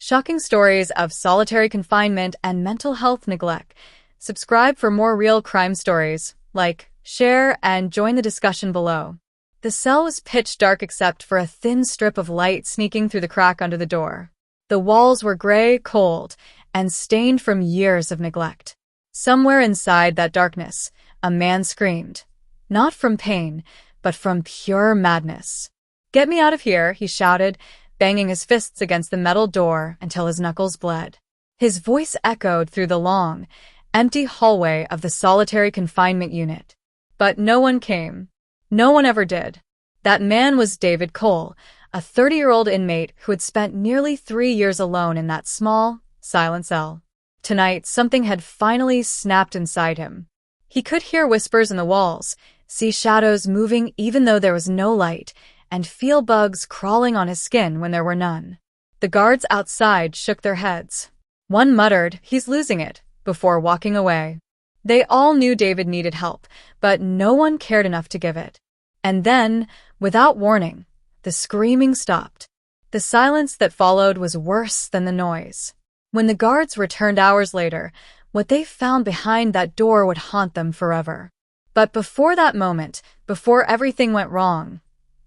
shocking stories of solitary confinement and mental health neglect. Subscribe for more real crime stories. Like, share, and join the discussion below. The cell was pitch dark except for a thin strip of light sneaking through the crack under the door. The walls were gray, cold, and stained from years of neglect. Somewhere inside that darkness, a man screamed. Not from pain, but from pure madness. "Get me out of here," he shouted, banging his fists against the metal door until his knuckles bled. His voice echoed through the long, empty hallway of the solitary confinement unit. But no one came. No one ever did. That man was David Cole, a 30-year-old inmate who had spent nearly 3 years alone in that small, silent cell. Tonight, something had finally snapped inside him. He could hear whispers in the walls, see shadows moving even though there was no light, and feel bugs crawling on his skin when there were none. The guards outside shook their heads. One muttered, "He's losing it," before walking away. They all knew David needed help, but no one cared enough to give it. And then, without warning, the screaming stopped. The silence that followed was worse than the noise. When the guards returned hours later, what they found behind that door would haunt them forever. But before that moment, before everything went wrong,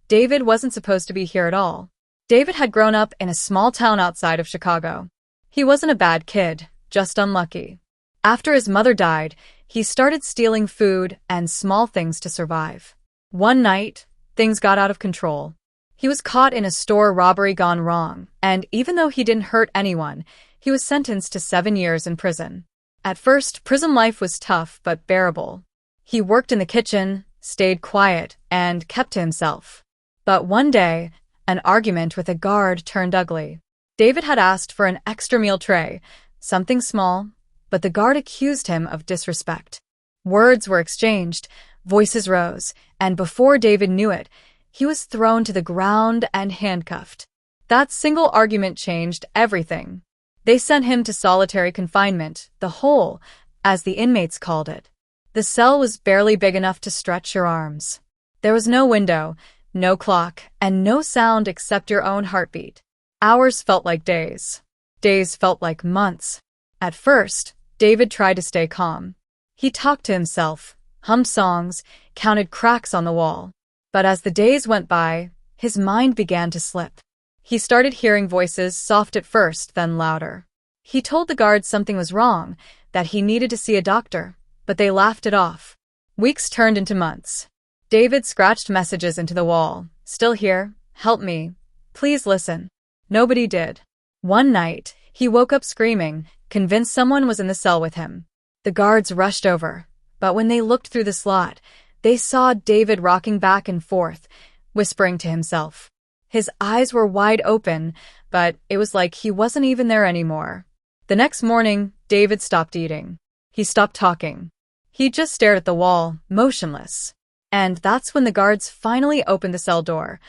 David wasn't supposed to be here at all. David had grown up in a small town outside of Chicago. He wasn't a bad kid, just unlucky. After his mother died, he started stealing food and small things to survive. One night, things got out of control. He was caught in a store robbery gone wrong, and even though he didn't hurt anyone, he was sentenced to 7 years in prison. At first, prison life was tough but bearable. He worked in the kitchen, stayed quiet, and kept to himself. But one day, an argument with a guard turned ugly. David had asked for an extra meal tray, something small, but the guard accused him of disrespect. Words were exchanged, voices rose, and before David knew it, he was thrown to the ground and handcuffed. That single argument changed everything. They sent him to solitary confinement, the hole, as the inmates called it. The cell was barely big enough to stretch your arms. There was no window, no clock, and no sound except your own heartbeat. Hours felt like days. Days felt like months. At first, David tried to stay calm. He talked to himself, hummed songs, counted cracks on the wall. But as the days went by, his mind began to slip. He started hearing voices, soft at first, then louder. He told the guards something was wrong, that he needed to see a doctor, but they laughed it off. Weeks turned into months. David scratched messages into the wall. "Still here? Help me. Please listen." Nobody did. One night, he woke up screaming, convinced someone was in the cell with him. The guards rushed over, but when they looked through the slot, they saw David rocking back and forth, whispering to himself. His eyes were wide open, but it was like he wasn't even there anymore. The next morning, David stopped eating. He stopped talking. He just stared at the wall, motionless. And that's when the guards finally opened the cell door,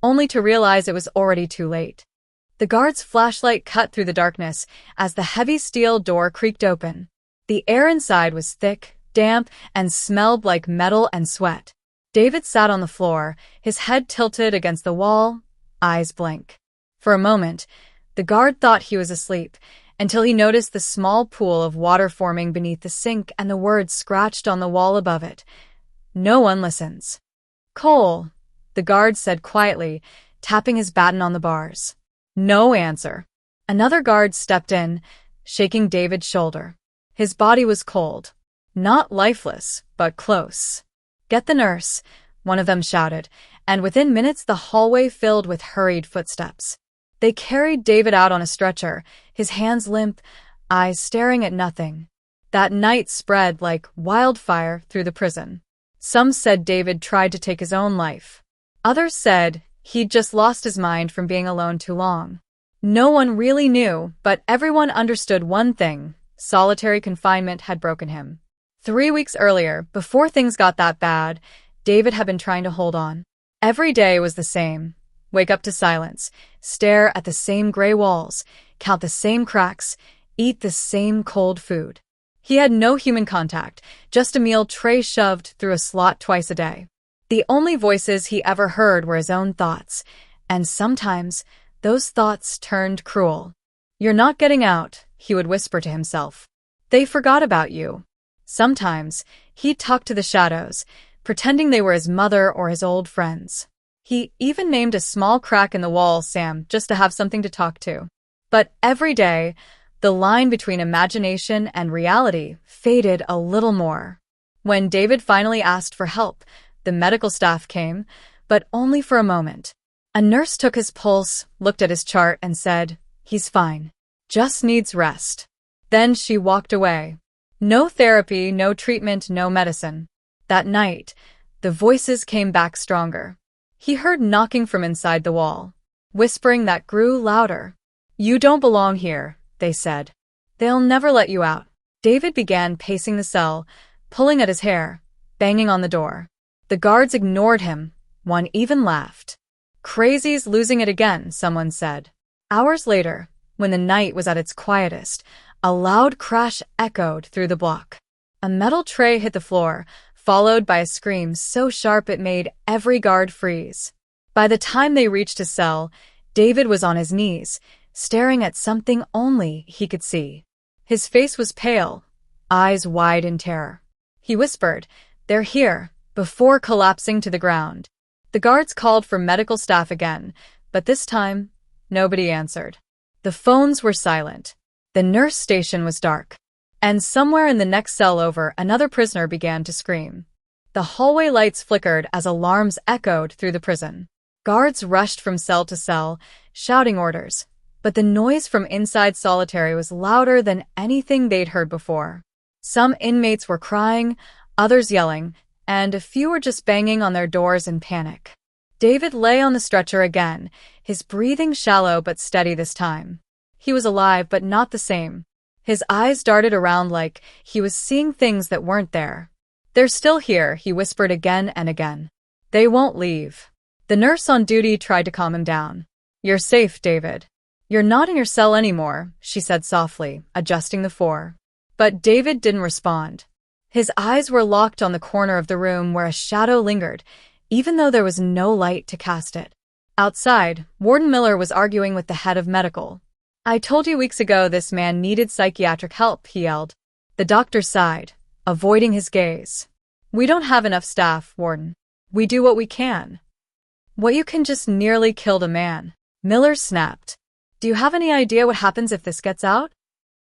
only to realize it was already too late. The guard's flashlight cut through the darkness as the heavy steel door creaked open. The air inside was thick, damp, and smelled like metal and sweat. David sat on the floor, his head tilted against the wall, eyes blank. For a moment, the guard thought he was asleep, until he noticed the small pool of water forming beneath the sink and the words scratched on the wall above it. "No one listens." "Cole," the guard said quietly, tapping his baton on the bars. No answer. Another guard stepped in, shaking David's shoulder. His body was cold. Not lifeless, but close. "Get the nurse," one of them shouted, and within minutes the hallway filled with hurried footsteps. They carried David out on a stretcher, his hands limp, eyes staring at nothing. That night spread like wildfire through the prison. Some said David tried to take his own life. Others said he'd just lost his mind from being alone too long. No one really knew, but everyone understood one thing: solitary confinement had broken him. 3 weeks earlier, before things got that bad, David had been trying to hold on. Every day was the same. Wake up to silence, stare at the same gray walls, count the same cracks, eat the same cold food. He had no human contact, just a meal tray shoved through a slot twice a day. The only voices he ever heard were his own thoughts, and sometimes those thoughts turned cruel. "You're not getting out," he would whisper to himself. "They forgot about you." Sometimes, he'd talk to the shadows, pretending they were his mother or his old friends. He even named a small crack in the wall Sam just to have something to talk to. But every day, the line between imagination and reality faded a little more. When David finally asked for help, the medical staff came, but only for a moment. A nurse took his pulse, looked at his chart, and said, "He's fine. Just needs rest." Then she walked away. No therapy, no treatment, no medicine. That night, the voices came back stronger. He heard knocking from inside the wall, whispering that grew louder. "You don't belong here," they said. "They'll never let you out." David began pacing the cell, pulling at his hair, banging on the door. The guards ignored him. One even laughed. "Crazy's losing it again," someone said. Hours later, when the night was at its quietest, a loud crash echoed through the block. A metal tray hit the floor, followed by a scream so sharp it made every guard freeze. By the time they reached his cell, David was on his knees, staring at something only he could see. His face was pale, eyes wide in terror. He whispered, "They're here," before collapsing to the ground. The guards called for medical staff again, but this time, nobody answered. The phones were silent. The nurse station was dark. And somewhere in the next cell over, another prisoner began to scream. The hallway lights flickered as alarms echoed through the prison. Guards rushed from cell to cell, shouting orders, but the noise from inside solitary was louder than anything they'd heard before. Some inmates were crying, others yelling, and a few were just banging on their doors in panic. David lay on the stretcher again, his breathing shallow but steady this time. He was alive, but not the same. His eyes darted around like he was seeing things that weren't there. "They're still here," he whispered again and again. "They won't leave." The nurse on duty tried to calm him down. "You're safe, David. You're not in your cell anymore," she said softly, adjusting the four. But David didn't respond. His eyes were locked on the corner of the room where a shadow lingered, even though there was no light to cast it. Outside, Warden Miller was arguing with the head of medical. "I told you weeks ago this man needed psychiatric help," he yelled. The doctor sighed, avoiding his gaze. "We don't have enough staff, Warden. We do what we can." "What you can just nearly killed a man," Miller snapped. "Do you have any idea what happens if this gets out?"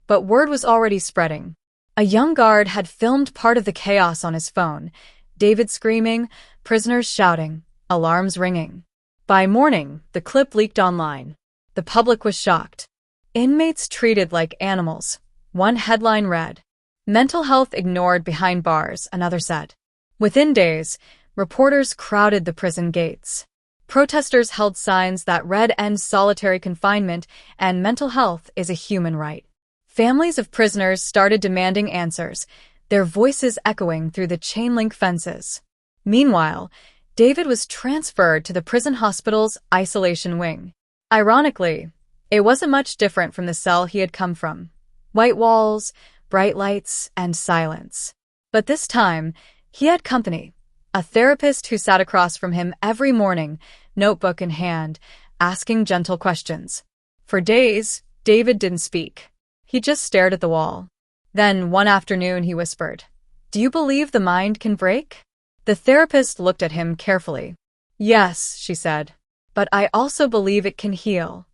But word was already spreading. A young guard had filmed part of the chaos on his phone, David screaming, prisoners shouting, alarms ringing. By morning, the clip leaked online. The public was shocked. "Inmates treated like animals," one headline read. "Mental health ignored behind bars," another said. Within days, reporters crowded the prison gates. Protesters held signs that read "End solitary confinement" and "Mental health is a human right." Families of prisoners started demanding answers, their voices echoing through the chain-link fences. Meanwhile, David was transferred to the prison hospital's isolation wing. Ironically, it wasn't much different from the cell he had come from. White walls, bright lights, and silence. But this time, he had company. A therapist who sat across from him every morning, notebook in hand, asking gentle questions. For days, David didn't speak. He just stared at the wall. Then, one afternoon, he whispered, "Do you believe the mind can break?" The therapist looked at him carefully. "Yes," she said, "but I also believe it can heal."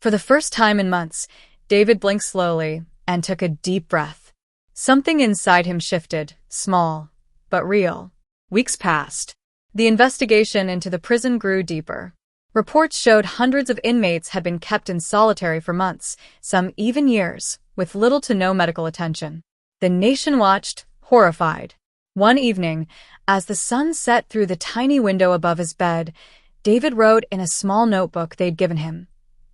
For the first time in months, David blinked slowly and took a deep breath. Something inside him shifted, small, but real. Weeks passed. The investigation into the prison grew deeper. Reports showed hundreds of inmates had been kept in solitary for months, some even years, with little to no medical attention. The nation watched, horrified. One evening, as the sun set through the tiny window above his bed, David wrote in a small notebook they'd given him,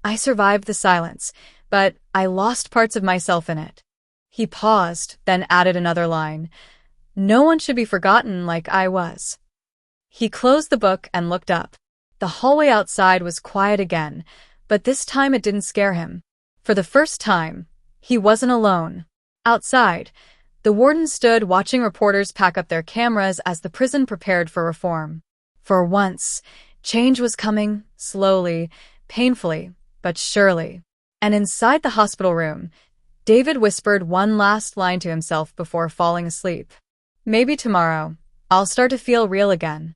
"I survived the silence, but I lost parts of myself in it." He paused, then added another line, "No one should be forgotten like I was." He closed the book and looked up. The hallway outside was quiet again, but this time it didn't scare him. For the first time, he wasn't alone. Outside, the warden stood watching reporters pack up their cameras as the prison prepared for reform. For once, change was coming, slowly, painfully, but surely. And inside the hospital room, David whispered one last line to himself before falling asleep. Maybe tomorrow, I'll start to feel real again.